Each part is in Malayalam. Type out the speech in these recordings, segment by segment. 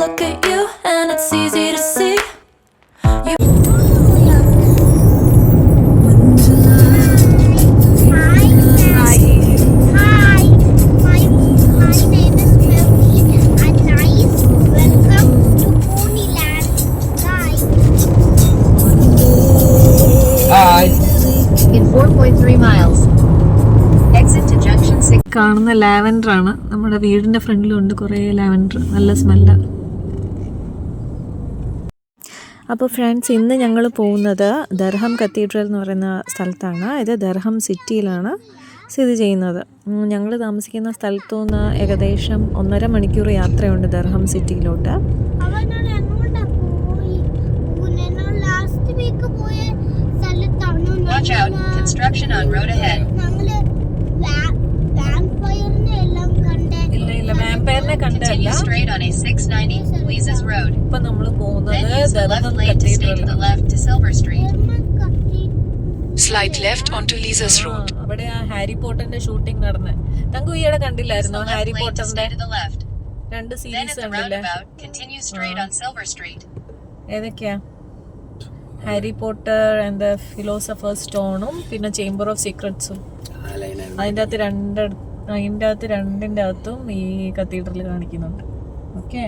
look at you and it's easy to see. You In 4.3 miles. Exit to junction 6. കാണുന്ന ലാവൻഡർ ആണ്. നമ്മുടെ വീടിന്റെ ഫ്രണ്ടിലുണ്ട് കുറേ ലാവൻഡർ, നല്ല സ്മെല്ല്. അപ്പോൾ ഫ്രണ്ട്സ്, ഇന്ന് ഞങ്ങൾ പോകുന്നത് ദർഹം കത്തീഡ്രൽ എന്ന് പറയുന്ന സ്ഥലത്താണ്. ഇത് ദർഹം സിറ്റിയിലാണ് സ്ഥിതി ചെയ്യുന്നത്. ഞങ്ങൾ താമസിക്കുന്ന സ്ഥലത്തു നിന്ന് ഏകദേശം 1.5 മണിക്കൂർ യാത്രയുണ്ട് dirham സിറ്റിയിലോട്ട്. Watch out, construction on road ahead. Continue straight on a 690 Lisa's Road. ഇപ്പോൾ നമ്മൾ പോകുന്നത് Then use the left lane to stay to the left to Silver Street. Slide left onto Lisa's Road. അവിടെ ആ ഹാരി പോട്ടറിന്റെ ഷൂട്ടിംഗ് നടന്ന് തങ്കു ഈയിടെ കണ്ടില്ലായിരുന്നോ? ഹാരി പോട്ടറിന്റെ 2 Then സീരീസ് at the കണ്ടില്ലേ? roundabout, continue straight on Silver Street. ഏതൊക്കെയാ? Harry Potter and the philosopher's സ്റ്റോണും പിന്നെ ചേംബർ ഓഫ് സീക്രട്സും. അതിൻ്റെ അകത്ത് രണ്ടിൻ്റെ അകത്തും ഈ കത്തീഡ്രൽ കാണിക്കുന്നുണ്ട്. ഓക്കെ,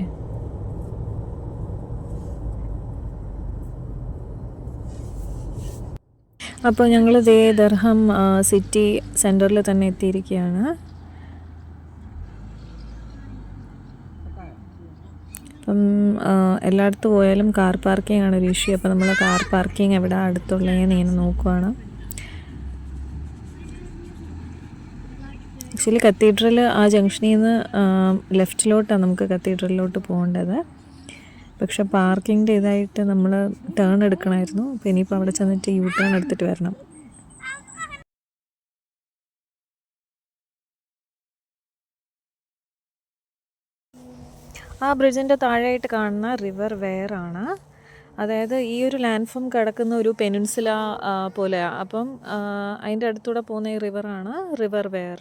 അപ്പോൾ ഞങ്ങൾ ദർഹം സിറ്റി സെൻറ്ററിൽ തന്നെ എത്തിയിരിക്കുകയാണ്. അപ്പം എല്ലായിടത്തും പോയാലും കാർ പാർക്കിംഗ് ആണ് ഒരു ഇഷ്യൂ. അപ്പോൾ നമ്മൾ കാർ പാർക്കിംഗ് എവിടെ അടുത്തുള്ളതെന്ന് ഇങ്ങനെ നോക്കുവാണ്. ആക്ച്വലി കത്തീഡ്രൽ ആ ജംഗ്ഷനിൽ നിന്ന് ലെഫ്റ്റിലോട്ടാണ് നമുക്ക് കത്തീഡ്രലിലോട്ട് പോകേണ്ടത്. പക്ഷെ പാർക്കിങ്ങിൻ്റെ ഇതായിട്ട് നമ്മൾ ടേൺ എടുക്കണമായിരുന്നു. അപ്പോൾ ഇനിയിപ്പോൾ അവിടെ ചെന്നിട്ട് യു ടേൺ എടുത്തിട്ട് വരണം. ആ ബ്രിഡ്ജിൻ്റെ താഴെയായിട്ട് കാണുന്ന റിവർ വെയർ ആണ്. അതായത് ഈ ഒരു ലാൻഡ് ഫോം കിടക്കുന്ന ഒരു പെനിൻസുല പോലെയാണ്. അപ്പം അതിൻ്റെ അടുത്തൂടെ പോകുന്ന ഈ റിവറാണ് റിവർ വെയർ.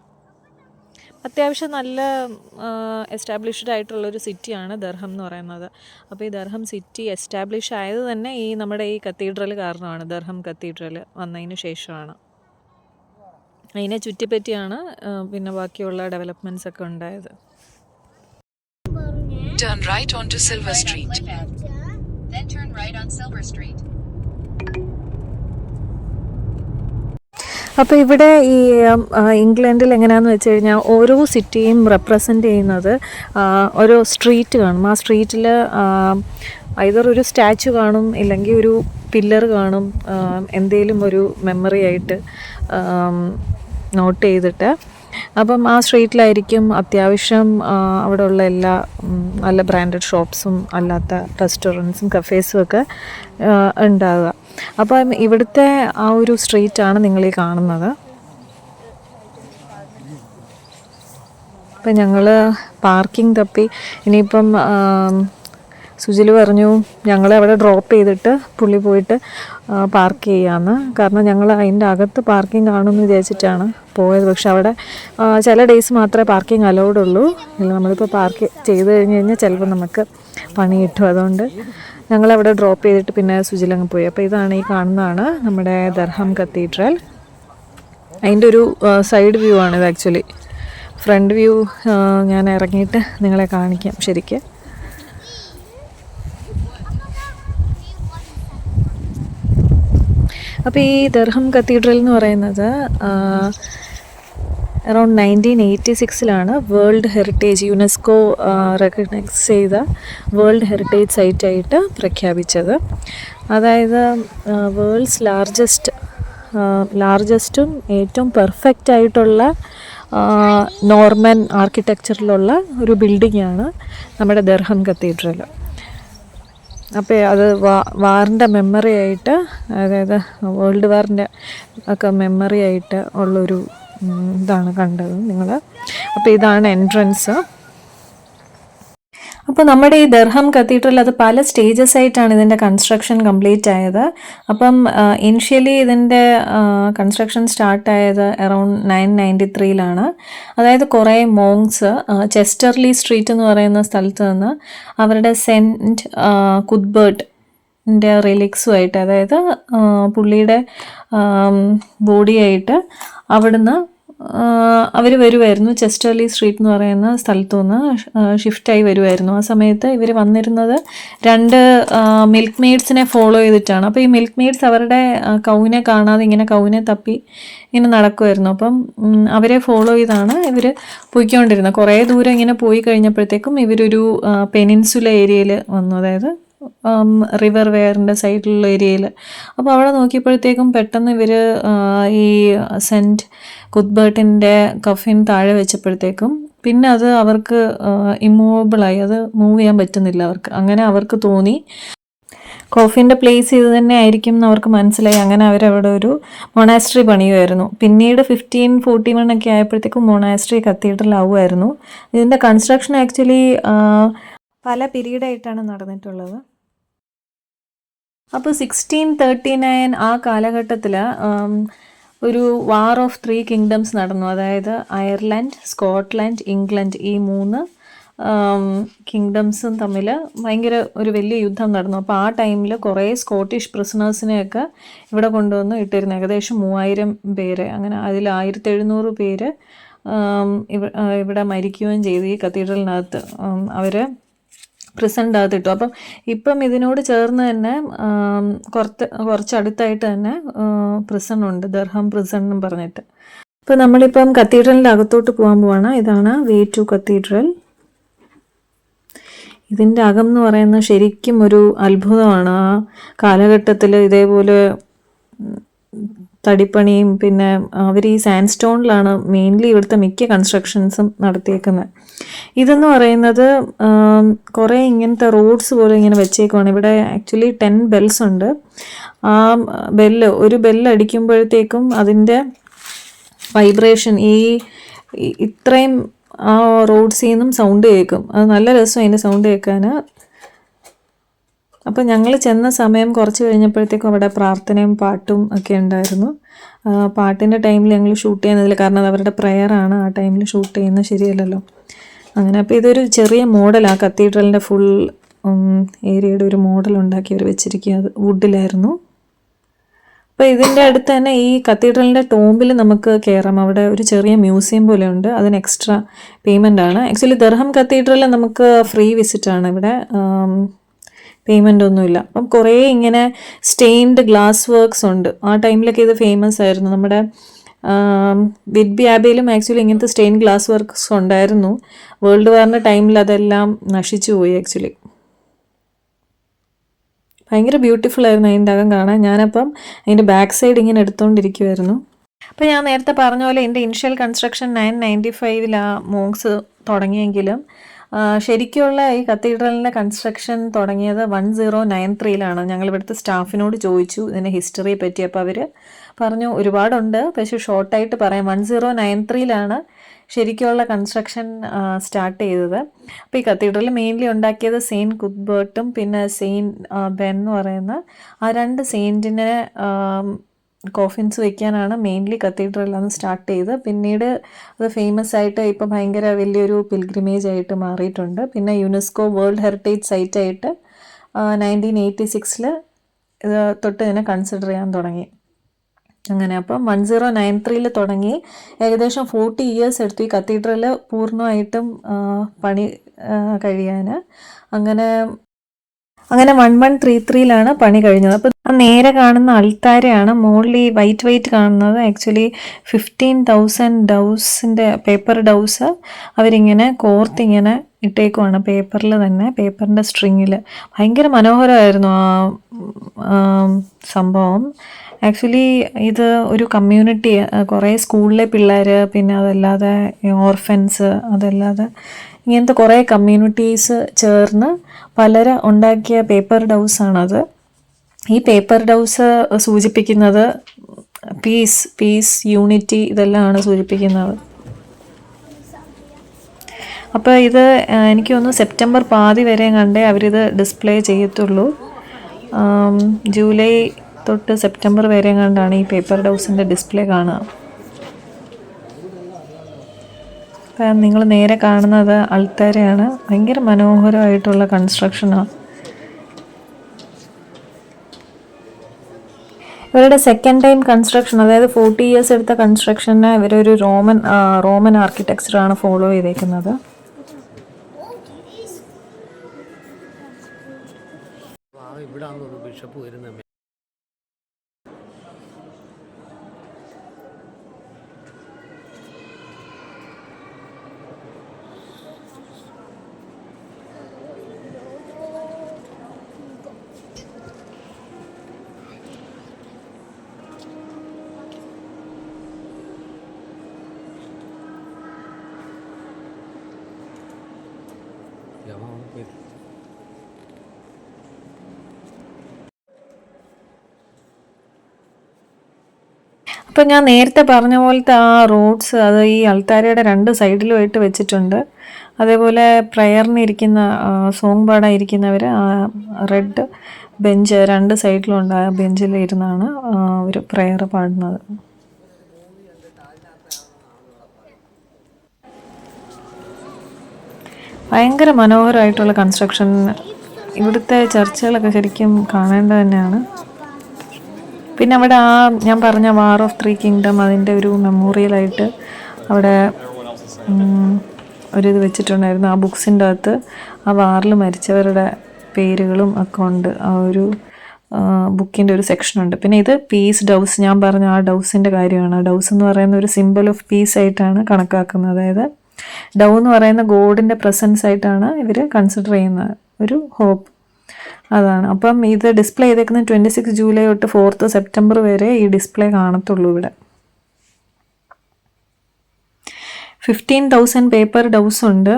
അത്യാവശ്യം നല്ല എസ്റ്റാബ്ലിഷ്ഡ് ആയിട്ടുള്ളൊരു സിറ്റിയാണ് ദർഹം എന്ന് പറയുന്നത്. അപ്പോൾ ഈ ദർഹം സിറ്റി എസ്റ്റാബ്ലിഷ് ആയത് തന്നെ ഈ നമ്മുടെ ഈ കത്തീഡ്രൽ കാരണമാണ്. ദർഹം കത്തീഡ്രൽ വന്നതിന് ശേഷമാണ്. അതിനെ ചുറ്റിപ്പറ്റിയാണ് പിന്നെ ബാക്കിയുള്ള ഡെവലപ്മെൻറ്റ്സ് ഒക്കെ ഉണ്ടായത്. Turn right onto Silver Street. Then turn right on Silver Street. അപ്പോൾ ഇവിടെ ഈ ഇംഗ്ലണ്ടിൽ എങ്ങനെയാണെന്ന് വെച്ച് കഴിഞ്ഞാൽ ഓരോ സിറ്റിയും റെപ്രസെൻ്റ് ചെയ്യുന്നത് ഓരോ സ്ട്രീറ്റ് കാണും. ആ സ്ട്രീറ്റിൽ ഐദർ ഒരു സ്റ്റാച്ചു കാണും, ഇല്ലെങ്കിൽ ഒരു പില്ലർ കാണും, എന്തെങ്കിലും ഒരു മെമ്മറി ആയിട്ട് നോട്ട് ചെയ്തിട്ട്. അപ്പം ആ സ്ട്രീറ്റിലായിരിക്കും അത്യാവശ്യം അവിടെ ഉള്ള എല്ലാ നല്ല ബ്രാൻഡഡ് ഷോപ്സും അല്ലാത്ത റെസ്റ്റോറൻറ്റ്സും കഫേസും ഒക്കെ ഉണ്ടാവുക. അപ്പം ഇവിടുത്തെ ആ ഒരു സ്ട്രീറ്റാണ് നിങ്ങളീ കാണുന്നത്. അപ്പം ഞങ്ങൾ പാർക്കിംഗ് തപ്പി ഇനിയിപ്പം സുജിൽ പറഞ്ഞു ഞങ്ങളെ അവിടെ ഡ്രോപ്പ് ചെയ്തിട്ട് പുള്ളി പോയിട്ട് പാർക്ക് ചെയ്യാമെന്ന്. കാരണം ഞങ്ങൾ അതിൻ്റെ അകത്ത് പാർക്കിംഗ് കാണുമെന്ന് വിചാരിച്ചിട്ടാണ് പോയത്. പക്ഷെ അവിടെ ചില ഡേയ്സ് മാത്രമേ പാർക്കിംഗ് അലൗഡ് ഉള്ളൂ. നമ്മളിപ്പോൾ പാർക്ക് ചെയ്ത് കഴിഞ്ഞാൽ ചിലപ്പോൾ നമുക്ക് പണി കിട്ടും. അതുകൊണ്ട് ഞങ്ങളവിടെ ഡ്രോപ്പ് ചെയ്തിട്ട് പിന്നെ സുജിലങ്ങ് പോയി. അപ്പോൾ ഇതാണ് ഈ കാണുന്നതാണ് നമ്മുടെ ദർഹം കത്തീഡ്രൽ. അതിൻ്റെ ഒരു സൈഡ് വ്യൂ ആണിത്. ആക്ച്വലി ഫ്രണ്ട് വ്യൂ ഞാൻ ഇറങ്ങിയിട്ട് നിങ്ങളെ കാണിക്കാം ശരിക്കും. അപ്പോൾ ഈ ദർഹം കത്തീഡ്രൽ എന്ന് പറയുന്നത് around 1986 world heritage UNESCO recognise ചെയ്ത വേൾഡ് ഹെറിറ്റേജ് സൈറ്റായിട്ട് പ്രഖ്യാപിച്ചത്. അതായത് വേൾഡ്സ് ലാർജസ്റ്റും ഏറ്റവും പെർഫെക്റ്റ് ആയിട്ടുള്ള നോർമൻ ആർക്കിടെക്ചറിലുള്ള ഒരു ബിൽഡിങ്ങാണ് നമ്മുടെ ദർഹം കത്തീഡ്രൽ. അപ്പോൾ അത് വാറിൻ്റെ മെമ്മറി ആയിട്ട്, അതായത് വേൾഡ് വാറിൻ്റെ ഒക്കെ മെമ്മറി ആയിട്ട് ഉള്ളൊരു ഇതാണ് കണ്ടത് നിങ്ങൾ. അപ്പോൾ ഇതാണ് എൻട്രൻസ്. അപ്പോൾ നമ്മുടെ ഈ ദർഹം കത്തീഡ്രൽ അത് പല സ്റ്റേജസ് ആയിട്ടാണ് ഇതിൻ്റെ കൺസ്ട്രക്ഷൻ കംപ്ലീറ്റ് ആയത്. അപ്പം ഇനിഷ്യലി ഇതിൻ്റെ കൺസ്ട്രക്ഷൻ സ്റ്റാർട്ടായത് അറൗണ്ട് 993 അതായത് കുറേ മോങ്സ് ചെസ്റ്റർലി സ്ട്രീറ്റ് എന്ന് പറയുന്ന സ്ഥലത്ത് നിന്ന് അവരുടെ സെൻറ്റ് കുത്ബർട്ടിൻ്റെ റിലിക്സുമായിട്ട്, അതായത് പുള്ളിയുടെ ബോഡിയായിട്ട് അവിടുന്ന് അവർ വരുമായിരുന്നു. ചെസ്റ്റർലി സ്ട്രീറ്റ് എന്ന് പറയുന്ന സ്ഥലത്തു നിന്ന് ഷിഫ്റ്റായി വരുമായിരുന്നു. ആ സമയത്ത് ഇവർ വന്നിരുന്നത് 2 മിൽക്ക് മെയ്ഡ്സിനെ ഫോളോ ചെയ്തിട്ടാണ്. അപ്പോൾ ഈ മിൽക്ക് മെയ്ഡ്സ് അവരുടെ കൗവിനെ കാണാതെ ഇങ്ങനെ കൗവിനെ തപ്പി ഇങ്ങനെ നടക്കുമായിരുന്നു. അപ്പം അവരെ ഫോളോ ചെയ്താണ് ഇവർ പോയിക്കൊണ്ടിരുന്നത്. കുറേ ദൂരം ഇങ്ങനെ പോയി കഴിഞ്ഞപ്പോഴത്തേക്കും ഇവരൊരു പെനിൻസുല ഏരിയയിൽ വന്നു, അതായത് റിവർ വെയറിൻ്റെ സൈഡിലുള്ള ഏരിയയിൽ. അപ്പോൾ അവിടെ നോക്കിയപ്പോഴത്തേക്കും പെട്ടെന്ന് ഇവർ ഈ സെൻറ്റ് കുത്ബർട്ടിൻ്റെ കഫിൻ താഴെ വെച്ചപ്പോഴത്തേക്കും പിന്നെ അത് അവർക്ക് ഇമ്മൂവബിളായി, അത് മൂവ് ചെയ്യാൻ പറ്റുന്നില്ല അവർക്ക്. അങ്ങനെ അവർക്ക് തോന്നി കോഫിൻ്റെ പ്ലേസ് ഇത് തന്നെ ആയിരിക്കും എന്ന് അവർക്ക് മനസ്സിലായി. അങ്ങനെ അവരവിടെ ഒരു മൊണാസ്ട്രി പണിയുമായിരുന്നു. പിന്നീട് 1541 ഒക്കെ ആയപ്പോഴത്തേക്കും മൊണാസ്ട്രി കത്തീഡ്രൽ ആവുമായിരുന്നു. ഇതിൻ്റെ കൺസ്ട്രക്ഷൻ ആക്ച്വലി പല പീരീഡായിട്ടാണ് നടന്നിട്ടുള്ളത്. അപ്പോൾ 1639 ആ കാലഘട്ടത്തിൽ ഒരു വാർ ഓഫ് 3 കിങ്ഡംസ് നടന്നു. അതായത് അയർലൻഡ്, സ്കോട്ട്ലൻഡ്, ഇംഗ്ലണ്ട്, ഈ 3 കിങ്ഡംസും തമ്മിൽ ഭയങ്കര ഒരു വലിയ യുദ്ധം നടന്നു. അപ്പോൾ ആ ടൈമിൽ കുറേ സ്കോട്ടിഷ് പ്രിസണേഴ്സിനെയൊക്കെ ഇവിടെ കൊണ്ടുവന്ന് ഇട്ടിരുന്നു, ഏകദേശം 3000 പേര്. അങ്ങനെ അതിൽ 1700 പേര് ഇവിടെ മരിക്കുകയും ചെയ്തു ഈ കത്തീഡ്രലിനകത്ത്. അവർ പ്രിസൻ്റെ അകത്തിട്ടു. അപ്പം ഇപ്പം ഇതിനോട് ചേർന്ന് തന്നെ കുറച്ചടുത്തായിട്ട് തന്നെ പ്രിസൺ ഉണ്ട്, ദർഹം പ്രിസൺ എന്നും പറഞ്ഞിട്ട്. അപ്പോൾ നമ്മളിപ്പം കത്തീഡ്രലിൻ്റെ അകത്തോട്ട് പോകാൻ പോവാണ്. ഇതാണ് വേ ടു കത്തീഡ്രൽ. ഇതിൻ്റെ അകം എന്ന് പറയുന്നത് ശരിക്കും ഒരു അത്ഭുതമാണ്. ആ കാലഘട്ടത്തിൽ ഇതേപോലെ തടിപ്പണിയും പിന്നെ അവർ ഈ സാൻഡ് സ്റ്റോണിലാണ് മെയിൻലി ഇവിടുത്തെ മിക്ക കൺസ്ട്രക്ഷൻസും നടത്തിയേക്കുന്നത്. ഇതെന്ന് പറയുന്നത് കുറേ ഇങ്ങനത്തെ റോഡ്സ് പോലെ ഇങ്ങനെ വെച്ചേക്കുവാണ്. ഇവിടെ ആക്ച്വലി 10 ബെൽസ് ഉണ്ട്. ആ ഒരു ബെല്ലടിക്കുമ്പോഴത്തേക്കും അതിൻ്റെ വൈബ്രേഷൻ ഈ ഇത്രയും ആ റോഡ്സിൽ നിന്നും സൗണ്ട് കേൾക്കും. അത് നല്ല രസം അതിൻ്റെ സൗണ്ട് കേൾക്കാൻ. അപ്പോൾ ഞങ്ങൾ ചെന്ന സമയം കുറച്ച് കഴിഞ്ഞപ്പോഴത്തേക്കും അവിടെ പ്രാർത്ഥനയും പാട്ടും ഒക്കെ ഉണ്ടായിരുന്നു. പാട്ടിൻ്റെ ടൈമിൽ ഞങ്ങൾ ഷൂട്ട് ചെയ്യുന്നതിൽ, കാരണം അത് അവരുടെ പ്രെയറാണ്, ആ ടൈമിൽ ഷൂട്ട് ചെയ്യുന്നത് ശരിയല്ലല്ലോ. അങ്ങനെ അപ്പോൾ ഇതൊരു ചെറിയ മോഡലാണ്, കത്തീഡ്രലിൻ്റെ ഫുൾ ഏരിയയുടെ ഒരു മോഡൽ ഉണ്ടാക്കി അവർ വെച്ചിരിക്കുക. അത് വുഡിലായിരുന്നു. അപ്പോൾ ഇതിൻ്റെ അടുത്ത് തന്നെ ഈ കത്തീഡ്രലിൻ്റെ ടോംബിൽ നമുക്ക് കയറാം. അവിടെ ഒരു ചെറിയ മ്യൂസിയം പോലെ ഉണ്ട്, അതിന് എക്സ്ട്രാ പേയ്മെൻ്റ് ആണ്. ആക്ച്വലി ദർഹം കത്തീഡ്രലിൽ നമുക്ക് ഫ്രീ വിസിറ്റാണ്, ഇവിടെ പേയ്മെൻ്റ് ഒന്നുമില്ല. അപ്പം കുറേ ഇങ്ങനെ സ്റ്റെയിൻഡ് ഗ്ലാസ് വർക്ക്സ് ഉണ്ട്. ആ ടൈമിലൊക്കെ ഇത് ഫേമസ് ആയിരുന്നു. നമ്മുടെ വിറ്റ്ബി ആബയിലും ആക്ച്വലി ഇങ്ങനത്തെ സ്റ്റെയിൻ ഗ്ലാസ് വർക്ക്സ് ഉണ്ടായിരുന്നു. വേൾഡ് വാറിൻ്റെ ടൈമിൽ അതെല്ലാം നശിച്ചു പോയി ആക്ച്വലി. ഭയങ്കര ബ്യൂട്ടിഫുൾ ആയിരുന്നു അതിൻ്റെ അകം കാണാൻ. ഞാനപ്പം അതിൻ്റെ ബാക്ക് സൈഡ് ഇങ്ങനെ എടുത്തുകൊണ്ടിരിക്കുമായിരുന്നു. അപ്പോൾ ഞാൻ നേരത്തെ പറഞ്ഞ പോലെ എൻ്റെ ഇനിഷ്യൽ കൺസ്ട്രക്ഷൻ 995 മോങ്സ് തുടങ്ങിയെങ്കിലും ശരിക്കുള്ള ഈ കത്തീഡ്രലിൻ്റെ കൺസ്ട്രക്ഷൻ തുടങ്ങിയത് 1093 ഞങ്ങൾ ഇവിടുത്തെ സ്റ്റാഫിനോട് ചോദിച്ചു ഇതിൻ്റെ ഹിസ്റ്ററിയെ പറ്റി. അപ്പോൾ അവർ പറഞ്ഞു ഒരുപാടുണ്ട്, പക്ഷേ ഷോർട്ടായിട്ട് പറയാം. 1093 ശരിക്കുള്ള കൺസ്ട്രക്ഷൻ സ്റ്റാർട്ട് ചെയ്തത്. അപ്പോൾ ഈ കത്തീഡ്രൽ മെയിൻലി ഉണ്ടാക്കിയത് സെയിൻറ്റ് കുത്ബർട്ടും പിന്നെ സെയിൻറ്റ് ബെൻ എന്ന് പറയുന്ന ആ 2 സെയിൻറ്റിനെ കോഫിൻസ് വയ്ക്കാനാണ് മെയിൻലി കത്തീഡ്രൽ അന്ന് സ്റ്റാർട്ട് ചെയ്ത്. പിന്നീട് അത് ഫേമസ് ആയിട്ട് ഇപ്പോൾ ഭയങ്കര വലിയൊരു പിൽഗ്രിമേജ് ആയിട്ട് മാറിയിട്ടുണ്ട്. പിന്നെ യുനെസ്കോ വേൾഡ് ഹെറിറ്റേജ് സൈറ്റായിട്ട് 1986 തൊട്ട് ഇതിനെ കൺസിഡർ ചെയ്യാൻ തുടങ്ങി. അങ്ങനെ അപ്പം 1093 തുടങ്ങി ഏകദേശം 40 ഇയേഴ്സ് എടുത്തു ഈ കത്തീഡ്രൽ പൂർണ്ണമായിട്ടും പണി കഴിയാൻ. അങ്ങനെ 1133 പണി കഴിഞ്ഞത്. അപ്പം നേരെ കാണുന്ന അൾത്താരയാണ്. മുകളിൽ ഈ വൈറ്റ് കാണുന്നത് ആക്ച്വലി 15,000 ഡൗസിൻ്റെ പേപ്പർ ഡൗസ് അവരിങ്ങനെ കോർത്തിങ്ങനെ ഇട്ടേക്കുവാണ് പേപ്പറിൽ തന്നെ, പേപ്പറിൻ്റെ സ്ട്രിങ്ങിൽ. ഭയങ്കര മനോഹരമായിരുന്നു ആ സംഭവം. ആക്ച്വലി ഇത് ഒരു കമ്മ്യൂണിറ്റി, കുറേ സ്കൂളിലെ പിള്ളേർ, പിന്നെ അതല്ലാതെ ഓർഫൻസ്, അതല്ലാതെ ഇങ്ങനത്തെ കുറേ കമ്മ്യൂണിറ്റീസ് ചേർന്ന് പലര് ഉണ്ടാക്കിയ പേപ്പർ ഡൗസാണത്. ഈ പേപ്പർ ഡൗസ് സൂചിപ്പിക്കുന്നത് പീസ്, യൂണിറ്റി ഇതെല്ലാമാണ് സൂചിപ്പിക്കുന്നത്. അപ്പോൾ ഇത് എനിക്ക് തോന്നുന്നു സെപ്റ്റംബർ പാതി വരെ കണ്ടേ അവരിത് ഡിസ്പ്ലേ ചെയ്യത്തുള്ളൂ. ജൂലൈ തൊട്ട് സെപ്റ്റംബർ വരെ കണ്ടാണ് ഈ പേപ്പർ ഡൗസിൻ്റെ ഡിസ്പ്ലേ കാണുക. അപ്പം നിങ്ങൾ നേരെ കാണുന്നത് അൾത്താരയാണ്. ഭയങ്കര മനോഹരമായിട്ടുള്ള കൺസ്ട്രക്ഷനാണ്. ഇവരുടെ സെക്കൻഡ് ടൈം കൺസ്ട്രക്ഷൻ, അതായത് 40 years എടുത്ത കൺസ്ട്രക്ഷനെ ഇവരൊരു റോമൻ ആർക്കിടെക്ചറാണ് ഫോളോ ചെയ്തേക്കുന്നത്. അപ്പം ഞാൻ നേരത്തെ പറഞ്ഞ പോലത്തെ ആ റോഡ്സ് അത് ഈ അൾത്താരയുടെ 2 സൈഡിലുമായിട്ട് വെച്ചിട്ടുണ്ട്. അതേപോലെ പ്രയറിന് ഇരിക്കുന്ന സോങ് പാടാൻ ഇരിക്കുന്നവർ റെഡ് ബെഞ്ച് 2 സൈഡിലുണ്ട്. ആ ബെഞ്ചിൽ ഇരുന്നാണ് ഒരു പ്രയർ പാടുന്നത്. ഭയങ്കര മനോഹരമായിട്ടുള്ള കൺസ്ട്രക്ഷൻ. ഇവിടുത്തെ ചർച്ചുകളൊക്കെ ശരിക്കും കാണേണ്ടത് തന്നെയാണ്. പിന്നെ അവിടെ ഞാൻ പറഞ്ഞ വാർ ഓഫ് 3 കിങ്ഡം അതിൻ്റെ ഒരു മെമ്മോറിയലായിട്ട് അവിടെ ഒരിത് വെച്ചിട്ടുണ്ടായിരുന്നു. ആ ബുക്സിൻ്റെ അകത്ത് ആ വാറിൽ മരിച്ചവരുടെ പേരുകളും ഒക്കെ ഉണ്ട്. ആ ഒരു ബുക്കിൻ്റെ ഒരു സെക്ഷനുണ്ട്. പിന്നെ ഇത് പീസ് ഡൗസ്, ഞാൻ പറഞ്ഞ ആ ഡൗസിൻ്റെ കാര്യമാണ്. ഡൗസ് എന്ന് പറയുന്ന ഒരു സിമ്പിൾ ഓഫ് പീസ് ആയിട്ടാണ് കണക്കാക്കുന്നത്. അതായത് ഡൗ എന്ന് പറയുന്ന ഗോഡിൻ്റെ പ്രസൻസ് ആയിട്ടാണ് ഇവർ കൺസിഡർ ചെയ്യുന്നത്, ഒരു ഹോപ്പ്. അതാണ്. അപ്പം ഇത് ഡിസ്പ്ലേ ചെയ്തേക്കുന്നത് 26 ജൂലൈ തൊട്ട് 4 സെപ്റ്റംബർ വരെ ഈ ഡിസ്പ്ലേ കാണത്തുള്ളൂ ഇവിടെ. 15,000 പേപ്പർ ഡൗസ് ഉണ്ട്.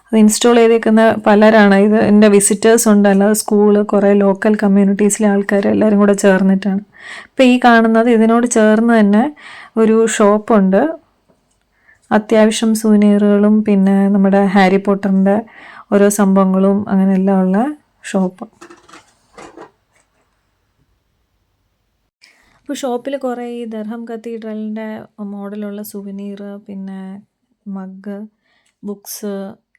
അത് ഇൻസ്റ്റാൾ ചെയ്തേക്കുന്ന പലരാണ്. ഇത് എൻ്റെ വിസിറ്റേഴ്സ് ഉണ്ട്, അല്ലാതെ സ്കൂള്, കുറേ ലോക്കൽ കമ്മ്യൂണിറ്റീസിലെ ആൾക്കാർ എല്ലാവരും കൂടെ ചേർന്നിട്ടാണ്. ഇപ്പം ഈ കാണുന്നത് ഇതിനോട് ചേർന്ന് തന്നെ ഒരു ഷോപ്പുണ്ട്. അത്യാവശ്യം സൂനിയറുകളും പിന്നെ നമ്മുടെ ഹാരി പോട്ടറിൻ്റെ ഓരോ സംഭവങ്ങളും അങ്ങനെയെല്ലാം ഉള്ള ഷോപ്പ്. അപ്പോൾ ഷോപ്പിൽ കുറേ ഈ ദർഹം കത്തീഡ്രലിൻ്റെ മോഡലുള്ള സുവനീർ, പിന്നെ മഗ്, ബുക്സ്,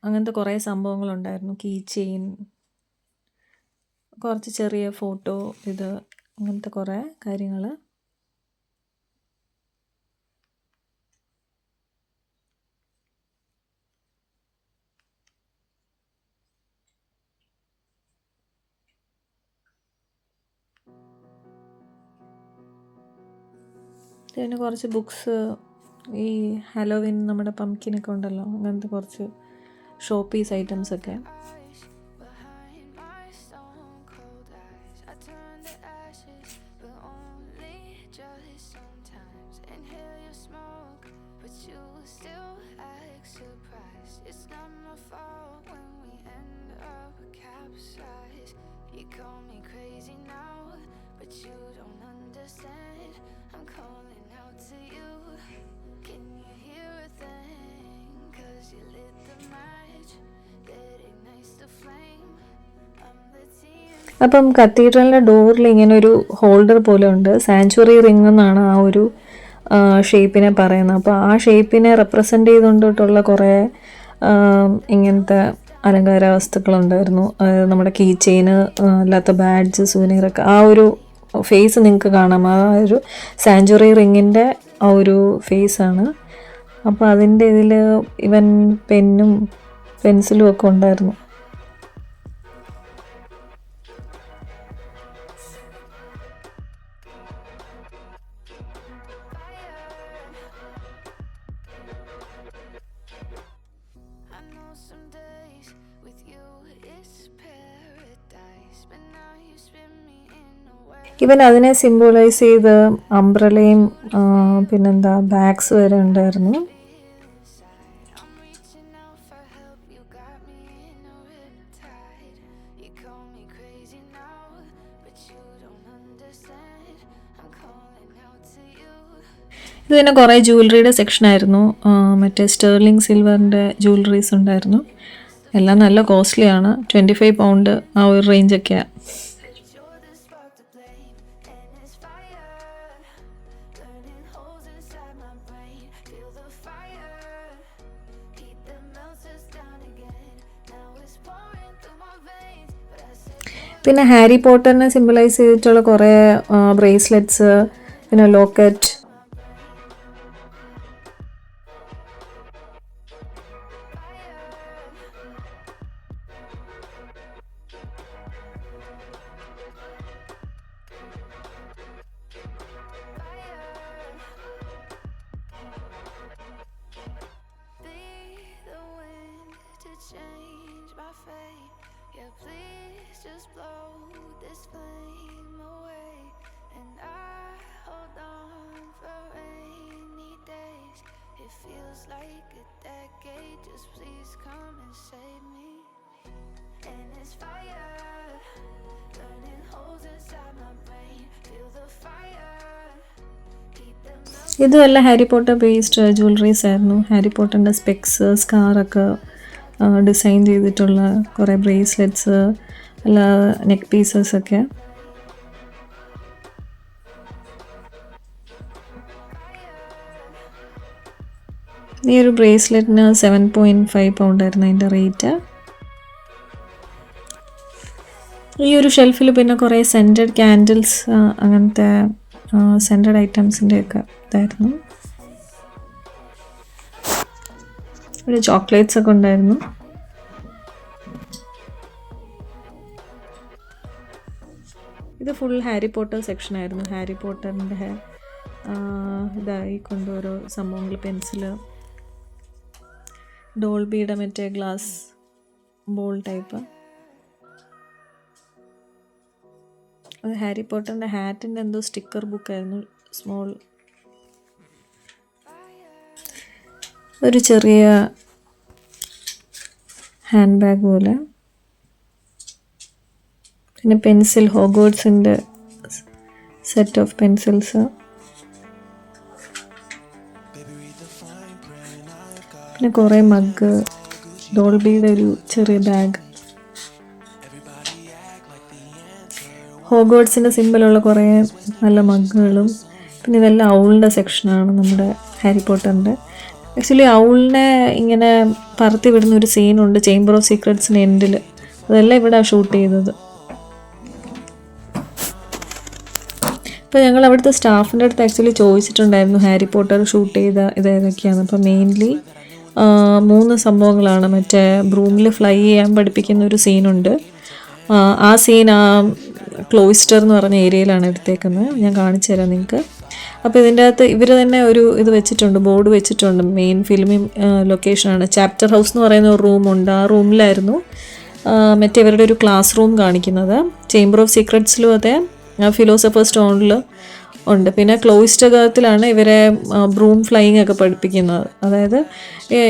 അങ്ങനത്തെ കുറേ സംഭവങ്ങളുണ്ടായിരുന്നു. കീ ചെയിൻ, കുറച്ച് ചെറിയ ഫോട്ടോ, ഇത് അങ്ങനത്തെ കുറേ കാര്യങ്ങൾ. പിന്നെ കുറച്ച് ബുക്സ്, ഈ ഹലോവിൻ നമ്മുടെ പംകിനൊക്കെ ഉണ്ടല്ലോ, അങ്ങനത്തെ കുറച്ച് ഷോ പീസ് ഐറ്റംസ് ഒക്കെ. അപ്പം കത്തീഡ്രലിൻ്റെ ഡോറിൽ ഇങ്ങനെ ഒരു ഹോൾഡർ പോലെ ഉണ്ട്. സാങ്ച്വറി റിംഗ് എന്നാണ് ആ ഒരു ഷേപ്പിനെ പറയുന്നത്. അപ്പോൾ ആ ഷേപ്പിനെ റെപ്രസെൻ്റ് ചെയ്തുകൊണ്ടിട്ടുള്ള കുറേ ഇങ്ങനത്തെ അലങ്കാര വസ്തുക്കളുണ്ടായിരുന്നു. നമ്മുടെ കീ ചെയിന്, അല്ലാത്ത ബാഡ്ജ്, സൂനിയറൊക്കെ. ആ ഒരു ഫേസ് നിങ്ങൾക്ക് കാണാം. ആ ഒരു സാങ്ച്വറി റിങ്ങിൻ്റെ ആ ഒരു ഫേസാണ്. അപ്പോൾ അതിൻ്റെ ഇതിൽ ഇവൻ പെന്നും പെൻസിലും ഒക്കെ ഉണ്ടായിരുന്നു. ഇവൻ അതിനെ സിംബോളൈസ് ചെയ്ത് അംബ്രലയും പിന്നെന്താ ബാഗ്സ് വരെ ഉണ്ടായിരുന്നു. ഇത് തന്നെ കുറേ ജ്വല്ലറിയുടെ സെക്ഷനായിരുന്നു. മറ്റേ സ്റ്റേർലിംഗ് സിൽവറിൻ്റെ ജ്വല്ലറീസ് ഉണ്ടായിരുന്നു. എല്ലാം നല്ല കോസ്റ്റ്ലിയാണ്. 25 പൗണ്ട് ആ ഒരു റേഞ്ചൊക്കെയാണ്. പിന്നെ ഹാരി പോട്ടറിനെ സിംബലൈസ് ചെയ്തിട്ടുള്ള കുറേ ബ്രേസ്ലെറ്റ്സ്, പിന്നെ ലോക്കറ്റ്. ഇതുമല്ല ഹാരി പോട്ടർ ബേസ്ഡ് ജ്വല്ലറീസ് ആയിരുന്നു. ഹാരി പോട്ടറിൻ്റെ സ്പെക്സ്, സ്കാറൊക്കെ ഡിസൈൻ ചെയ്തിട്ടുള്ള കുറേ ബ്രേസ്ലെറ്റ്സ്, അല്ല നെക്ക് പീസസ് ഒക്കെ. ഈ ഒരു ബ്രേസ്ലെറ്റിന് 7.5 പൗണ്ടായിരുന്നു അതിൻ്റെ റേറ്റ്. ഈ ഒരു ഷെൽഫിൽ പിന്നെ കുറേ സെൻറ്റഡ് ക്യാൻഡിൽസ്, അങ്ങനത്തെ സെൻറ്റഡ് ഐറ്റംസിൻ്റെ ഒക്കെ ഇതായിരുന്നു. ഇവിടെ ചോക്ലേറ്റ്സ് ഒക്കെ ഉണ്ടായിരുന്നു. ഇത് ഫുൾ ഹാരി പോട്ടർ സെക്ഷനായിരുന്നു. ഹാരി പോട്ടറിൻ്റെ ഇതായി കൊണ്ടോരോ സംഭവങ്ങൾ, പെൻസില്, ഡോൾബിയുടെ മറ്റേ ഗ്ലാസ് ബോൾ ടൈപ്പ്. അത് ഹാരി പോട്ടറിൻ്റെ ഹാറ്റിൻ്റെ എന്തോ സ്റ്റിക്കർ ബുക്കായിരുന്നു, സ്മോൾ. ഒരു ചെറിയ ഹാൻഡ് ബാഗ് പോലെ. പിന്നെ പെൻസിൽ, ഹോഗ്വാർട്സിൻ്റെ സെറ്റ് ഓഫ് പെൻസിൽസ്. പിന്നെ കുറേ മഗ്, ഡോൾബിയുടെ ഒരു ചെറിയ ബാഗ്, ഹോഗ്വാർട്സിൻ്റെ സിമ്പിളുള്ള കുറേ നല്ല മഗ്ഗുകളും. പിന്നെ ഇതെല്ലാം ഔളിൻ്റെ സെക്ഷനാണ് നമ്മുടെ ഹാരി പോട്ടറിൻ്റെ. ആക്ച്വലി ഔളിനെ ഇങ്ങനെ പറത്തി വിടുന്ന ഒരു സീനുണ്ട് ചേംബർ ഓഫ് സീക്രട്സിൻ്റെ എൻഡിൽ. അതെല്ലാം ഇവിടെ ഷൂട്ട് ചെയ്തത്. അപ്പോൾ ഞങ്ങൾ അവിടുത്തെ സ്റ്റാഫിൻ്റെ അടുത്ത് ആക്ച്വലി ചോദിച്ചിട്ടുണ്ടായിരുന്നു ഹാരി പോട്ടർ ഷൂട്ട് ചെയ്ത ഇതേതൊക്കെയാണ്. അപ്പോൾ മെയിൻലി 3 സംഭവങ്ങളാണ്. മറ്റേ ബ്രൂമിൽ ഫ്ലൈ ചെയ്യാൻ പഠിപ്പിക്കുന്ന ഒരു സീനുണ്ട്. ആ സീൻ ആ ക്ലോയിസ്റ്റർ എന്ന് പറഞ്ഞ ഏരിയയിലാണ് എടുത്തേക്കുന്നത്. ഞാൻ കാണിച്ചു തരാം നിങ്ങൾക്ക്. അപ്പോൾ ഇതിൻ്റെ അകത്ത് ഇവർ തന്നെ ഒരു ഇത് വെച്ചിട്ടുണ്ട്, ബോർഡ് വെച്ചിട്ടുണ്ട്. മെയിൻ ഫിലിമിംഗ് ലൊക്കേഷനാണ്. ചാപ്റ്റർ ഹൗസ് എന്ന് പറയുന്ന ഒരു റൂമുണ്ട്. ആ റൂമിലായിരുന്നു മറ്റേ ഇവരുടെ ഒരു ക്ലാസ് റൂം കാണിക്കുന്നത്. ചേംബർ ഓഫ് സീക്രട്സിലും അതെ, ഫിലോസഫർ സ്റ്റോണിൽ ഉണ്ട്. പിന്നെ ക്ലോയിസ്റ്റകത്തിലാണ് ഇവരെ ബ്രൂം ഫ്ലൈയിങ് ഒക്കെ പഠിപ്പിക്കുന്നത്. അതായത്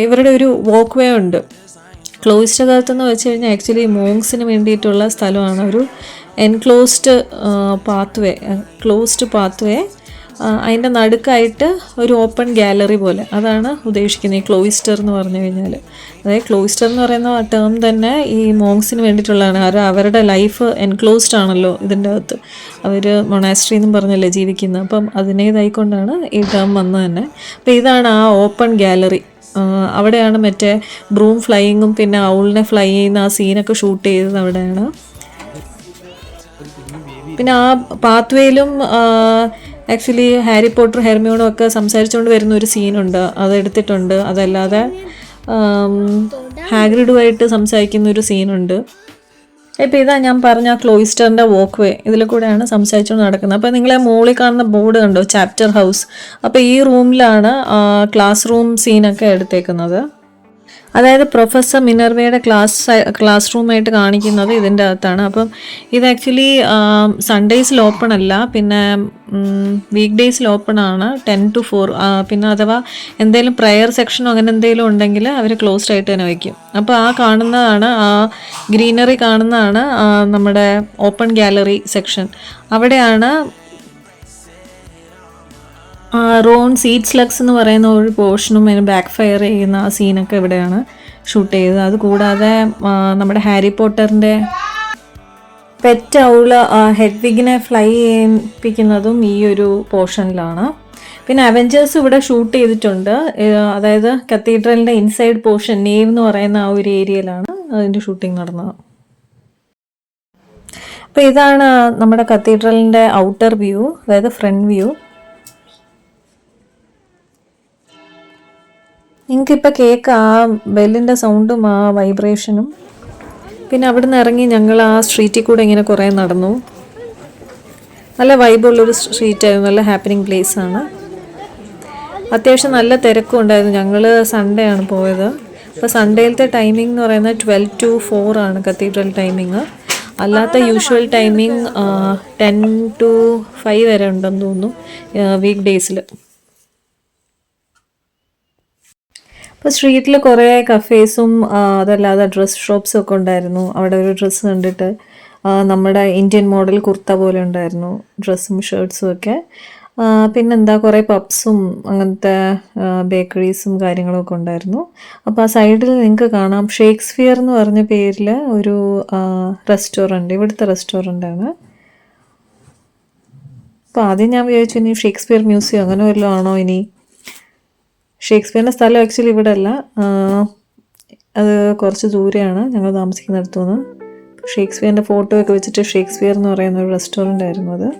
ഇവരുടെ ഒരു വാക്ക് വേ ഉണ്ട്. ക്ലോയിസ്റ്റകത്തെന്ന് വെച്ച് കഴിഞ്ഞാൽ ആക്ച്വലി മോങ്സിന് വേണ്ടിയിട്ടുള്ള സ്ഥലമാണ്. ഒരു എൻക്ലോസ്ഡ് പാത്വേ അതിൻ്റെ നടുക്കായിട്ട് ഒരു ഓപ്പൺ ഗാലറി പോലെ, അതാണ് ഉദ്ദേശിക്കുന്നത് ഈ ക്ലോയിസ്റ്റർ എന്ന് പറഞ്ഞു കഴിഞ്ഞാൽ. അതായത് ക്ലോയിസ്റ്റർ എന്ന് പറയുന്ന ടേം തന്നെ ഈ മോങ്സിന് വേണ്ടിയിട്ടുള്ളതാണ്. കാരണം അവരുടെ ലൈഫ് എൻക്ലോസ്ഡ് ആണല്ലോ ഇതിൻ്റെ അകത്ത്. അവർ മൊണാസ്ട്രി എന്നും പറഞ്ഞല്ലേ ജീവിക്കുന്നത്. അപ്പം അതിനേതായിക്കൊണ്ടാണ് ഈ ടേം വന്നത് തന്നെ. അപ്പോൾ ഇതാണ് ആ ഓപ്പൺ ഗാലറി. അവിടെയാണ് മറ്റേ ബ്രൂം ഫ്ലൈയിങ്ങും പിന്നെ ഔളിനെ ഫ്ലൈ ചെയ്യുന്ന ആ സീനൊക്കെ ഷൂട്ട് ചെയ്തത് അവിടെയാണ്. പിന്നെ ആ പാത്വേയിലും ആക്ച്വലി ഹാരി പോട്ടർ ഹെർമിയോണും ഒക്കെ സംസാരിച്ചുകൊണ്ട് വരുന്ന ഒരു സീനുണ്ട്, അതെടുത്തിട്ടുണ്ട്. അതല്ലാതെ ഹാഗ്രിഡുമായിട്ട് സംസാരിക്കുന്ന ഒരു സീനുണ്ട്. ഇപ്പോൾ ഇതാ ഞാൻ പറഞ്ഞ ക്ലോയിസ്റ്ററിൻ്റെ വാക്ക് വേ, ഇതിൽ കൂടെയാണ് സംസാരിച്ചുകൊണ്ട് നടക്കുന്നത്. അപ്പോൾ നിങ്ങളെ മുകളിൽ കാണുന്ന ബോർഡ് കണ്ടോ, ചാപ്റ്റർ ഹൗസ്. അപ്പോൾ ഈ റൂമിലാണ് ക്ലാസ് റൂം സീനൊക്കെ എടുത്തേക്കുന്നത്. അതായത് പ്രൊഫസർ മിനർവയുടെ ക്ലാസ് റൂമായിട്ട് കാണിക്കുന്നത് ഇതിൻ്റെ അകത്താണ്. അപ്പം ഇത് ആക്ച്വലി സൺഡേയ്സിൽ ഓപ്പൺ അല്ല, പിന്നെ വീക്ക് ഡേയ്സിൽ ഓപ്പൺ ആണ് 10 to 4. പിന്നെ അഥവാ എന്തെങ്കിലും പ്രയർ സെക്ഷനോ അങ്ങനെ എന്തെങ്കിലും ഉണ്ടെങ്കിൽ അവർ ക്ലോസ്ഡ് ആയിട്ട് തന്നെ വയ്ക്കും. അപ്പോൾ ആ കാണുന്നതാണ്, ആ ഗ്രീനറി കാണുന്നതാണ് നമ്മുടെ ഓപ്പൺ ഗാലറി സെക്ഷൻ. അവിടെയാണ് റോൺ സീഡ് സ്ലഗ്സ് എന്ന് പറയുന്ന ഒരു പോർഷനും അതിന് ബാക്ക് ഫയർ ചെയ്യുന്ന ആ സീനൊക്കെ ഇവിടെയാണ് ഷൂട്ട് ചെയ്തത്. അതുകൂടാതെ നമ്മുടെ ഹാരി പോട്ടറിൻ്റെ പെറ്റ് ഔള് ഹെഡ്വിഗിനെ ഫ്ലൈ ചെയ്യിപ്പിക്കുന്നതും ഈ ഒരു പോർഷനിലാണ്. പിന്നെ അവെഞ്ചേഴ്സ് ഇവിടെ ഷൂട്ട് ചെയ്തിട്ടുണ്ട്. അതായത് കത്തീഡ്രലിൻ്റെ ഇൻസൈഡ് പോർഷൻ നേവ് എന്ന് പറയുന്ന ആ ഒരു ഏരിയയിലാണ് അതിൻ്റെ ഷൂട്ടിംഗ് നടന്നത്. അപ്പോൾ ഇതാണ് നമ്മുടെ കത്തീഡ്രലിൻ്റെ ഔട്ടർ വ്യൂ, അതായത് ഫ്രണ്ട് വ്യൂ. നിങ്ങൾക്കിപ്പോൾ കേക്ക് ആ ബെല്ലിൻ്റെ സൗണ്ടും ആ വൈബ്രേഷനും. പിന്നെ അവിടെ നിന്ന് ഇറങ്ങി ഞങ്ങൾ ആ സ്ട്രീറ്റിൽ കൂടെ ഇങ്ങനെ കുറേ നടന്നു. നല്ല വൈബുള്ളൊരു സ്ട്രീറ്റായിരുന്നു, നല്ല ഹാപ്പനിങ് പ്ലേസാണ്. അത്യാവശ്യം നല്ല തിരക്കും ഉണ്ടായിരുന്നു. ഞങ്ങൾ സൺഡേ ആണ് പോയത്. അപ്പോൾ സൺഡേയിലത്തെ ടൈമിംഗ് എന്ന് പറയുന്നത് 12 to 4 ആണ് കത്തീഡ്രൽ ടൈമിങ്. അല്ലാത്ത യൂഷ്വൽ ടൈമിംഗ് 10 to 5 വരെ ഉണ്ടെന്ന് തോന്നുന്നു വീക്ക് ഡേയ്സിൽ. അപ്പോൾ സ്ട്രീറ്റിൽ കുറേ കഫേസും അതല്ലാതെ ഡ്രസ് ഷോപ്സും ഒക്കെ ഉണ്ടായിരുന്നു. അവിടെ ഒരു ഡ്രസ്സ് കണ്ടിട്ട് നമ്മുടെ ഇന്ത്യൻ മോഡൽ കുർത്ത പോലെ ഉണ്ടായിരുന്നു, ഡ്രസ്സും ഷർട്ട്സും ഒക്കെ. പിന്നെന്താ കുറേ പബ്സും അങ്ങനത്തെ ബേക്കറീസും കാര്യങ്ങളൊക്കെ ഉണ്ടായിരുന്നു. അപ്പോൾ ആ സൈഡിൽ നിങ്ങൾക്ക് കാണാം ഷേക്സ്പിയർ എന്ന് പറഞ്ഞ പേരിൽ ഒരു റെസ്റ്റോറൻറ്റ്, ഇവിടുത്തെ റെസ്റ്റോറൻ്റാണ്. അപ്പോൾ ആദ്യം ഞാൻ വിചാരിച്ചു ഇനി ഷേക്സ്പിയർ മ്യൂസിയം അങ്ങനെ വല്ലതും ആണോ ഇനി. ഷേക്സ്പിയറിൻ്റെ സ്ഥലം ആക്ച്വലി ഇവിടെ അല്ല, അത് കുറച്ച് ദൂരെയാണ് ഞങ്ങൾ താമസിക്കുന്നിടത്തുനിന്ന്. ഷേക്സ്പിയറിൻ്റെ ഫോട്ടോ ഒക്കെ വെച്ചിട്ട് ഷേക്സ്പിയർ എന്ന് പറയുന്ന ഒരു റെസ്റ്റോറൻ്റ് ആയിരുന്നു അത്.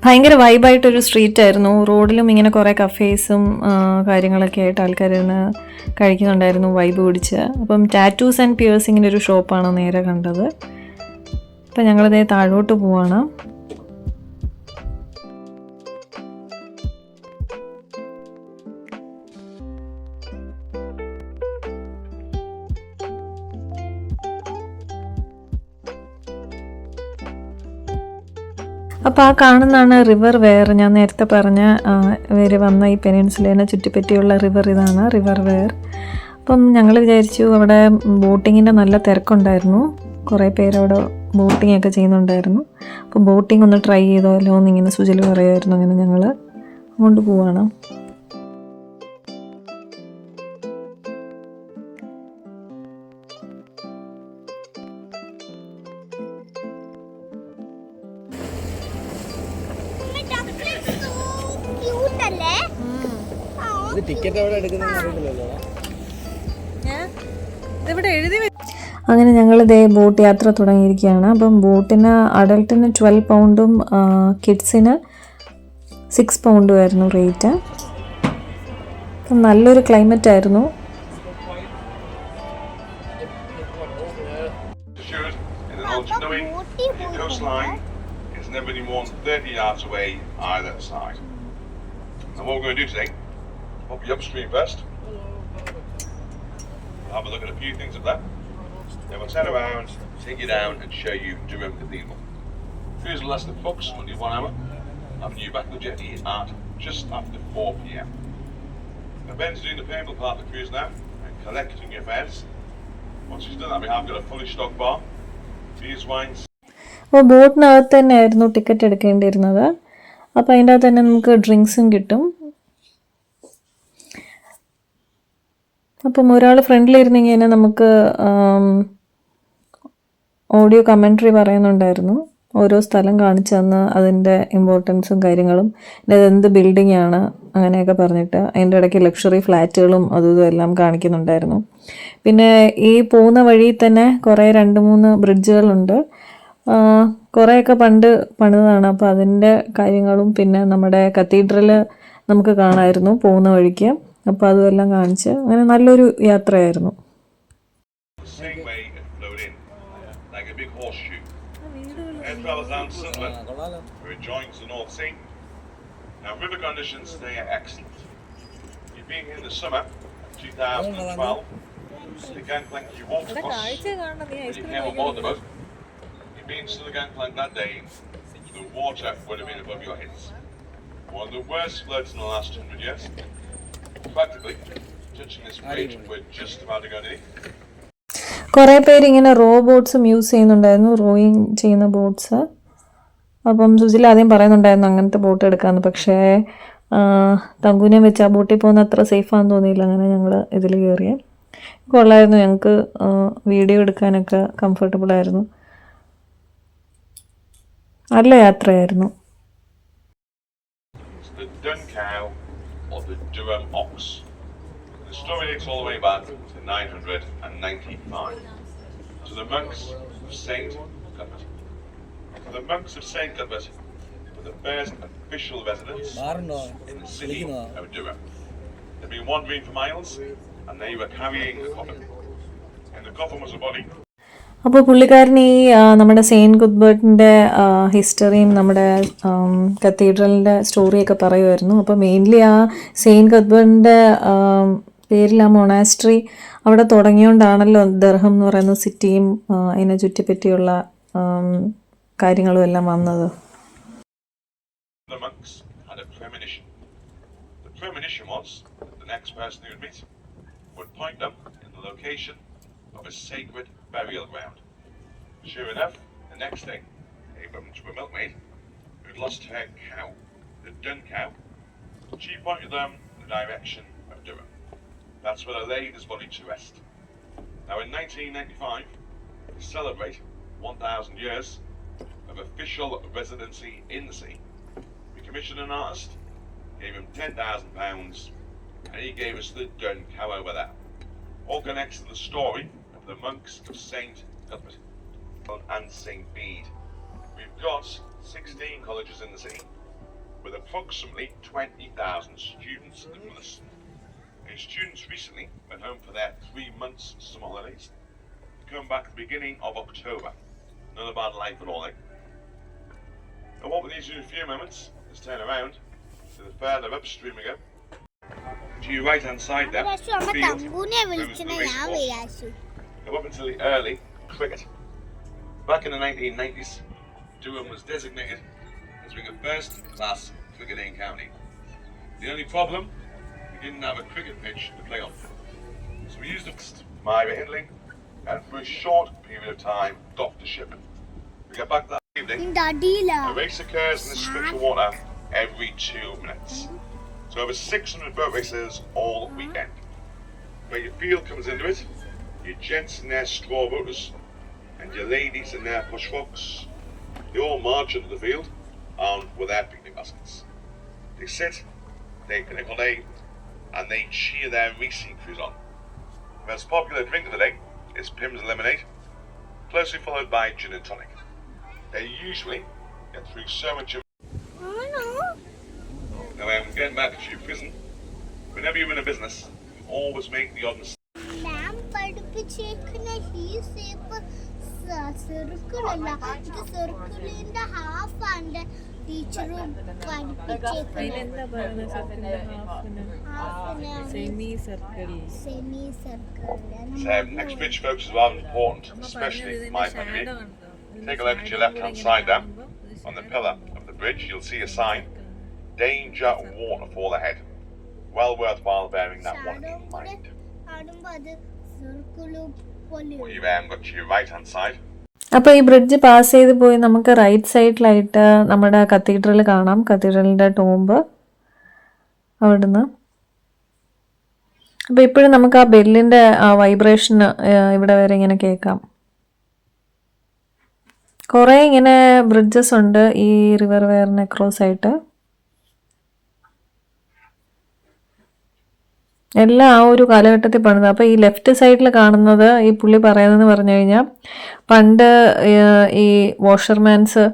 ഭയങ്കര വൈബായിട്ടൊരു സ്ട്രീറ്റ് ആയിരുന്നു. റോഡിലും ഇങ്ങനെ കുറേ കഫേസും കാര്യങ്ങളൊക്കെ ആയിട്ട് ആൾക്കാരിന്ന് കഴിക്കുന്നുണ്ടായിരുന്നു, വൈബ് പിടിച്ച്. അപ്പം ടാറ്റൂസ് ആൻഡ് പിയേഴ്സിങ്ങിൻ്റെ ഒരു ഷോപ്പാണ് നേരെ കണ്ടത്. അപ്പം ഞങ്ങളിതേ താഴോട്ട് പോവാണ്. അപ്പോൾ ആ കാണുന്നതാണ് റിവർ വെയർ. ഞാൻ നേരത്തെ പറഞ്ഞ ഇവർ വന്ന ഈ പെനിൻസുലേനെ ചുറ്റിപ്പറ്റിയുള്ള റിവർ ഇതാണ്, റിവർ വെയർ. അപ്പം ഞങ്ങൾ വിചാരിച്ചു അവിടെ ബോട്ടിങ്ങിൻ്റെ നല്ല തിരക്കുണ്ടായിരുന്നു, കുറേ പേരവിടെ ബോട്ടിംഗ് ഒക്കെ ചെയ്യുന്നുണ്ടായിരുന്നു. അപ്പോൾ ബോട്ടിംഗ് ഒന്ന് ട്രൈ ചെയ്തോല്ലോ എന്നിങ്ങനെ സുജിൽ പറയുമായിരുന്നു. അങ്ങനെ ഞങ്ങൾ അങ്ങോട്ട് പോവാണ്. അങ്ങനെ ഞങ്ങൾ ഇതേ ബോട്ട് യാത്ര തുടങ്ങിയിരിക്കുകയാണ്. അപ്പം ബോട്ടിന് അഡൽട്ടിന് 12 പൗണ്ടും കിഡ്സിന് 6 പൗണ്ടും ആയിരുന്നു റേറ്റ്. അപ്പം നല്ലൊരു ക്ലൈമറ്റ് ആയിരുന്നു. Never any more than 30 yards away either side. And what we're going to do today, pop you upstream first. We'll have a look at a few things up there. Then we'll turn around, take you down and show you Durham Cathedral. Cruise will last the Fox, only 1 hour. Having you back to the jetty at just after 4 p.m. Now Ben's doing the painful part of the cruise now and collecting your fares. Once he's done that, we have got a fully stocked bar, beers, wines. അപ്പോൾ ബോട്ടിനകത്ത് തന്നെ ആയിരുന്നു ടിക്കറ്റ് എടുക്കേണ്ടിയിരുന്നത്. അപ്പോൾ അതിൻ്റെ അകത്ത് തന്നെ നമുക്ക് ഡ്രിങ്ക്സും കിട്ടും. അപ്പം ഒരാൾ ഫ്രണ്ടിലിരുന്നെങ്കിൽ തന്നെ നമുക്ക് ഓഡിയോ കമൻട്രി പറയുന്നുണ്ടായിരുന്നു, ഓരോ സ്ഥലം കാണിച്ചു തന്ന് അതിൻ്റെ ഇമ്പോർട്ടൻസും കാര്യങ്ങളും, ഇതെന്ത് ബിൽഡിംഗ് ആണ് അങ്ങനെയൊക്കെ പറഞ്ഞിട്ട്. അതിൻ്റെ ഇടയ്ക്ക് ലക്ഷറി ഫ്ലാറ്റുകളും അതും ഇതും എല്ലാം കാണിക്കുന്നുണ്ടായിരുന്നു. പിന്നെ ഈ പോകുന്ന വഴി തന്നെ കുറേ 2-3 ബ്രിഡ്ജുകളുണ്ട്. കുറേയൊക്കെ പണ്ട് പണിതാണ്. അപ്പോൾ അതിൻ്റെ കാര്യങ്ങളും പിന്നെ നമ്മുടെ കത്തീഡ്രൽ നമുക്ക് കാണാമായിരുന്നു പോകുന്ന വഴിക്ക്. അപ്പോൾ അതുമെല്ലാം കാണിച്ച് അങ്ങനെ നല്ലൊരു യാത്രയായിരുന്നു. The same way it flowed in, like a big horseshoe. It travels down Sunderland, where it joins the North Sea. Now, river conditions today are excellent. You've been here in the summer of 2012. The Gangplank you walked across, and you came on board the boat. You've been to the Gangplank that day, the water would have been above your heads. One of the worst floods in the last 100 years. Practically, touching this bridge, we're just about to go to it. കുറേ പേര് ഇങ്ങനെ റോ ബോട്ട്സും യൂസ് ചെയ്യുന്നുണ്ടായിരുന്നു, റോയിങ് ചെയ്യുന്ന ബോട്ട്സ്. അപ്പം സുജിൽ ആദ്യം പറയുന്നുണ്ടായിരുന്നു അങ്ങനത്തെ ബോട്ട് എടുക്കാമെന്ന്. പക്ഷേ തങ്കുനെ വെച്ച് ആ ബോട്ടിൽ പോകുന്ന അത്ര സേഫാണെന്ന് തോന്നിയില്ല. അങ്ങനെ ഞങ്ങൾ ഇതിൽ കയറിയ കൊള്ളായിരുന്നു. ഞങ്ങൾക്ക് വീഡിയോ എടുക്കാനൊക്കെ കംഫർട്ടബിൾ ആയിരുന്നു. നല്ല യാത്രയായിരുന്നു. The Dun Cow or the Durham Ox. The story dates all the way back to 995 to the monks of St. Cuthbert. The monks of St. Cuthbert were the first official residents in the city of Durham. They'd been wandering for miles and they were carrying a coffin. And the coffin was a body. അപ്പോൾ പുള്ളിക്കാരൻ ഈ നമ്മുടെ സെയിൻറ്റ് കുത്ബർട്ടിൻ്റെ ഹിസ്റ്ററിയും നമ്മുടെ കത്തീഡ്രലിൻ്റെ സ്റ്റോറിയൊക്കെ പറയുമായിരുന്നു. അപ്പോൾ മെയിൻലി ആ സെയിൻറ്റ് കുത്ബർട്ടിൻ്റെ പേരിൽ ആ മൊണാസ്ട്രി അവിടെ തുടങ്ങിയോണ്ടാണല്ലോ ദർഹം എന്ന് പറയുന്ന സിറ്റിയും അതിനെ ചുറ്റിപ്പറ്റിയുള്ള കാര്യങ്ങളും എല്ലാം വന്നത്. The monks had a premonition. The premonition was that the next person they would meet would point them in the location of a sacred burial ground. Sure enough, the next thing came to a milkmaid who'd lost her cow, the Dun Cow. She pointed them in the direction of Durham. That's where they laid his body to rest. Now in 1995, to celebrate 1,000 years of official residency in the sea, we commissioned an artist, gave him £10,000, and he gave us the Dun Cow over there. All connects to the story of the monks of St. Cuthbert and St. Bede. We've got 16 colleges in the city with approximately 20,000 students enlisted. These students recently went home for their 3 months summer holidays. Come back at the beginning of October. Not a bad life at all, eh? Now what we need to do in a few moments is turn around to the further upstream we go. To your right hand side there, the field, goes the race course. Go up until the early cricket. Back in the 1990s, Durham was designated as being a first class cricketing county. The only problem, we didn't have a cricket pitch to play on. So we used Myra Hindley and for a short period of time docked the ship. We get back that evening. A race occurs in this stretch of water every 2 minutes. So over 600 boat races all weekend. Where your field comes into it, your gents in their straw boaters and your ladies in their pushwalks, they all march into the field armed with their picnic baskets. They sit, they holiday, and they cheer their racing crews on. The most popular drink of the day is Pim's Lemonade, closely followed by gin and tonic. They usually get through so much of Now I'm getting back to your prison. Whenever you're in a business, you always make the odd mistake. Next bridge, folks, is rather important, especially from my point of view. Take a look at your left-hand side there. On the pillar of the bridge, you'll see a sign, "Danger waterfall ahead." Well worthwhile bearing that one in mind. Well, you've got to your right-hand side. അപ്പോൾ ഈ ബ്രിഡ്ജ് പാസ് ചെയ്ത് പോയി നമുക്ക് റൈറ്റ് സൈഡിലായിട്ട് നമ്മുടെ കത്തീഡ്രൽ കാണാം, കത്തീഡ്രലിൻ്റെ ടോംബ് അവിടുന്ന്. അപ്പോൾ ഇപ്പോഴും നമുക്ക് ആ ബെല്ലിൻ്റെ വൈബ്രേഷൻ ഇവിടെ വരെ ഇങ്ങനെ കേൾക്കാം. കുറേ ഇങ്ങനെ ബ്രിഡ്ജസ് ഉണ്ട് ഈ റിവർ വെയറിനെ ക്രോസ് ആയിട്ട്. എല്ലാം ആ ഒരു കാലഘട്ടത്തിൽ പണിത്. അപ്പോൾ ഈ ലെഫ്റ്റ് സൈഡിൽ കാണുന്നത് ഈ പുള്ളി പറയുന്നതെന്ന് പറഞ്ഞു കഴിഞ്ഞാൽ പണ്ട് ഈ വാഷർമാൻസ്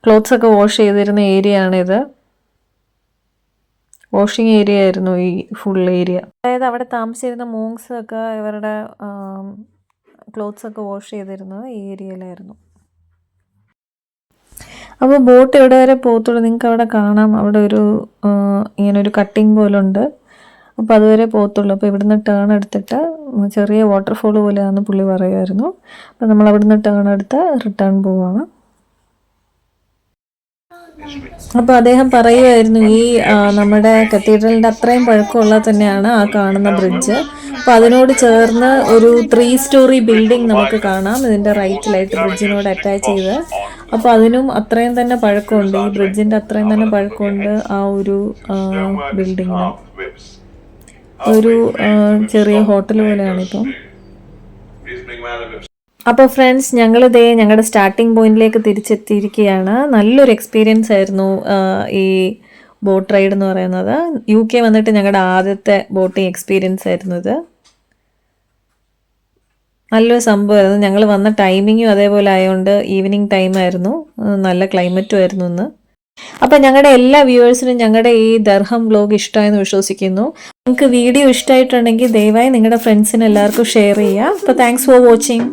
ക്ലോത്ത്സ് ഒക്കെ വാഷ് ചെയ്തിരുന്ന ഏരിയ ആണിത്. വാഷിംഗ് ഏരിയ ആയിരുന്നു ഈ ഫുൾ ഏരിയ. അതായത് അവിടെ താമസിച്ചിരുന്ന മോങ്സ് ഒക്കെ ഇവരുടെ ക്ലോത്ത്സ് ഒക്കെ വാഷ് ചെയ്തിരുന്നത് ഈ ഏരിയയിലായിരുന്നു. അപ്പോൾ ബോട്ട് എവിടെ വരെ പോകത്തുള്ളൂ നിങ്ങൾക്ക് അവിടെ കാണാം. അവിടെ ഒരു ഇങ്ങനെ ഒരു കട്ടിങ് പോലെ ഉണ്ട്. അപ്പോൾ അതുവരെ പോകത്തുള്ളൂ. അപ്പോൾ ഇവിടുന്ന് ടേൺ എടുത്തിട്ട് ചെറിയ വാട്ടർഫോൾ പോലെയാണെന്ന് പുള്ളി പറയുമായിരുന്നു. അപ്പോൾ നമ്മൾ അവിടുന്ന് ടേൺ എടുത്ത് റിട്ടേൺ പോവുകയാണ്. അപ്പോൾ അദ്ദേഹം പറയുമായിരുന്നു ഈ നമ്മുടെ കത്തീഡ്രലിൻ്റെ അത്രയും പഴക്കമുള്ള തന്നെയാണ് ആ കാണുന്ന ബ്രിഡ്ജ്. അപ്പോൾ അതിനോട് ചേർന്ന് ഒരു 3 സ്റ്റോറി ബിൽഡിംഗ് നമുക്ക് കാണാം ഇതിൻ്റെ റൈറ്റിലായിട്ട് ബ്രിഡ്ജിനോട് അറ്റാച്ച് ചെയ്ത്. അപ്പോൾ അതിനും അത്രയും തന്നെ പഴക്കമുണ്ട്. ഈ ബ്രിഡ്ജിൻ്റെ അത്രയും തന്നെ പഴക്കമുണ്ട് ആ ഒരു ബിൽഡിങ്ങിന്. ഒരു ചെറിയ ഹോട്ടൽ പോലെയാണിപ്പം. അപ്പോൾ ഫ്രണ്ട്സ് ഞങ്ങളിതേ ഞങ്ങളുടെ സ്റ്റാർട്ടിംഗ് പോയിന്റിലേക്ക് തിരിച്ചെത്തിയിരിക്കുകയാണ്. നല്ലൊരു എക്സ്പീരിയൻസ് ആയിരുന്നു ഈ ബോട്ട് റൈഡ് എന്ന് പറയുന്നത്. UK വന്നിട്ട് ഞങ്ങളുടെ ആദ്യത്തെ ബോട്ടിംഗ് എക്സ്പീരിയൻസ് ആയിരുന്നു ഇത്. നല്ലൊരു സംഭവമായിരുന്നു. ഞങ്ങൾ വന്ന ടൈമിങ്ങും അതേപോലെ ആയതുകൊണ്ട് ഈവനിങ് ടൈമായിരുന്നു. നല്ല ക്ലൈമറ്റും ആയിരുന്നു ഇന്ന്. അപ്പം ഞങ്ങളുടെ എല്ലാ വ്യൂവേഴ്സിനും ഞങ്ങളുടെ ഈ ദർഹം വ്ലോഗ് ഇഷ്ടമായെന്ന് വിശ്വസിക്കുന്നു. നിങ്ങൾക്ക് വീഡിയോ ഇഷ്ടമായിട്ടുണ്ടെങ്കിൽ ദയവായി നിങ്ങളുടെ ഫ്രണ്ട്സിന് എല്ലാവർക്കും ഷെയർ ചെയ്യുക. അപ്പോൾ താങ്ക്സ് ഫോർ വാച്ചിങ്.